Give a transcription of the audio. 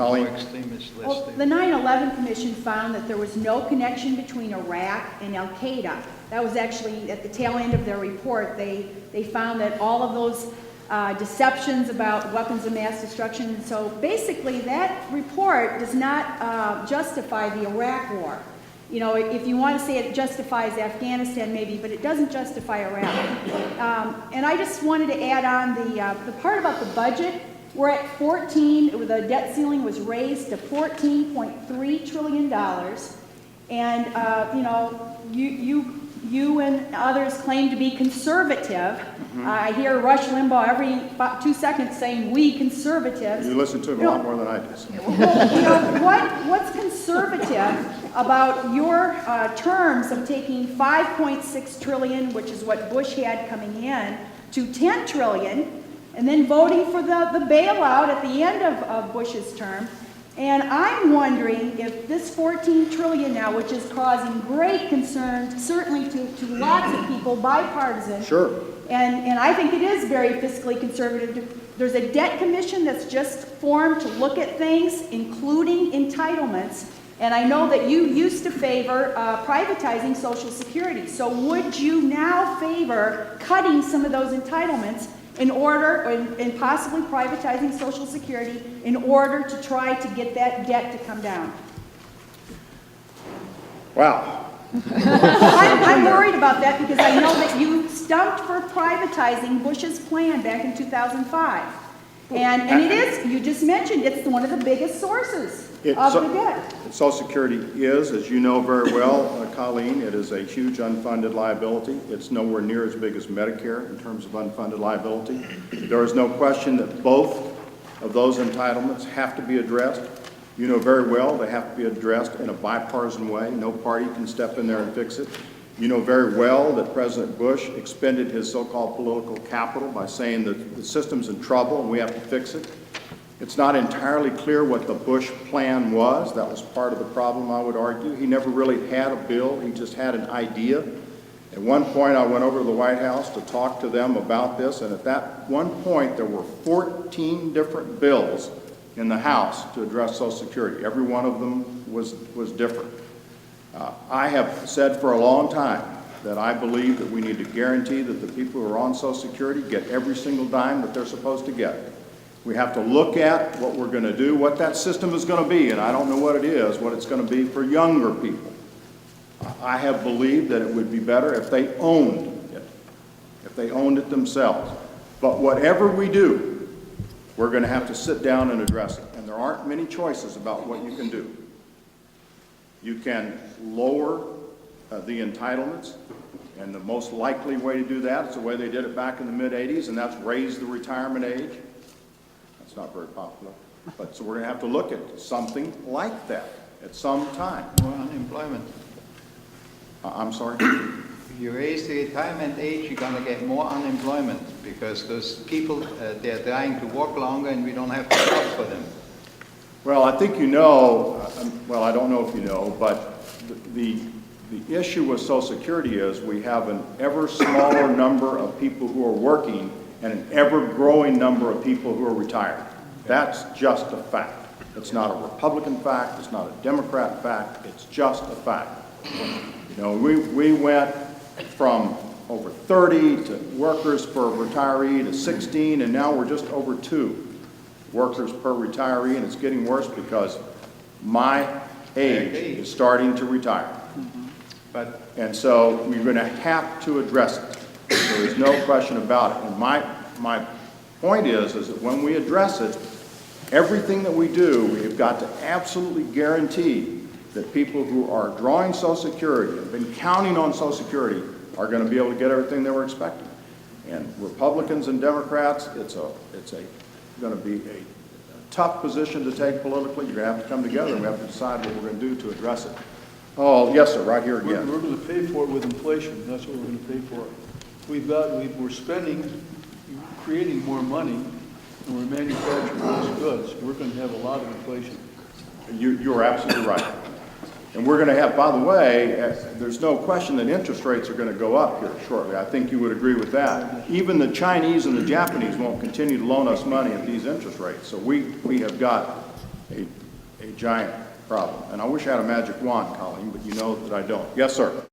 Colleen? Extremist list. Well, the 9/11 Commission found that there was no connection between Iraq and Al-Qaeda. That was actually at the tail end of their report. They found that all of those deceptions about weapons of mass destruction, and so basically that report does not justify the Iraq war. You know, if you want to say it justifies Afghanistan, maybe, but it doesn't justify Iraq. And I just wanted to add on the part about the budget. We're at 14, the debt ceiling was raised to $14.3 trillion. And, you know, you and others claim to be conservative. I hear Rush Limbaugh every 2 seconds saying, "We conservatives." You listen to him a lot more than I do. Well, you know, what's conservative about your terms of taking $5.6 trillion, which is what Bush had coming in, to $10 trillion, and then voting for the bailout at the end of Bush's term? And I'm wondering if this $14 trillion now, which is causing great concern, certainly to lots of people, bipartisan. Sure. And I think it is very fiscally conservative. There's a debt commission that's just formed to look at things, including entitlements. And I know that you used to favor privatizing Social Security. So would you now favor cutting some of those entitlements in order, and possibly privatizing Social Security in order to try to get that debt to come down? Wow. I'm worried about that because I know that you stumped for privatizing Bush's plan back in 2005. And it is, you just mentioned, it's one of the biggest sources of the debt. Social Security is, as you know very well, Colleen, it is a huge unfunded liability. It's nowhere near as big as Medicare in terms of unfunded liability. There is no question that both of those entitlements have to be addressed. You know very well they have to be addressed in a bipartisan way. No party can step in there and fix it. You know very well that President Bush expended his so-called political capital by saying that the system's in trouble and we have to fix it. It's not entirely clear what the Bush plan was. That was part of the problem, I would argue. He never really had a bill. He just had an idea. At one point, I went over to the White House to talk to them about this, and at that one point, there were 14 different bills in the House to address Social Security. Every one of them was different. I have said for a long time that I believe that we need to guarantee that the people who are on Social Security get every single dime that they're supposed to get. We have to look at what we're going to do, what that system is going to be, and I don't know what it is, what it's going to be for younger people. I have believed that it would be better if they owned it themselves. But whatever we do, we're going to have to sit down and address it, and there aren't many choices about what you can do. You can lower the entitlements, and the most likely way to do that is the way they did it back in the mid-'80s, and that's raise the retirement age. It's not very popular, but so we're going to have to look at something like that at some time. More unemployment. I'm sorry? If you raise the retirement age, you're going to get more unemployment because those people, they're trying to work longer and we don't have jobs for them. Well, I think you know, well, I don't know if you know, but the issue with Social Security is we have an ever smaller number of people who are working and an ever-growing number of people who are retired. That's just a fact. It's not a Republican fact. It's not a Democrat fact. It's just a fact. You know, we went from over 30 to workers per retiree to 16, and now we're just over 2 workers per retiree, and it's getting worse because my age is starting to retire. And so we're going to have to address it. There is no question about it. And my point is that when we address it, everything that we do, we've got to absolutely guarantee that people who are drawing Social Security, have been counting on Social Security, are going to be able to get everything they were expecting. And Republicans and Democrats, it's going to be a tough position to take politically. You're going to have to come together, and we have to decide what we're going to do to address it. Oh, yes, sir, right here again. We're going to pay for it with inflation. That's what we're going to pay for it. We're spending, creating more money, and we're manufacturing less goods. We're going to have a lot of inflation. You're absolutely right. And we're going to have, by the way, there's no question that interest rates are going to go up here shortly. I think you would agree with that. Even the Chinese and the Japanese won't continue to loan us money at these interest rates. So we have got a giant problem. And I wish I had a magic wand, Colleen, but you know that I don't. Yes, sir.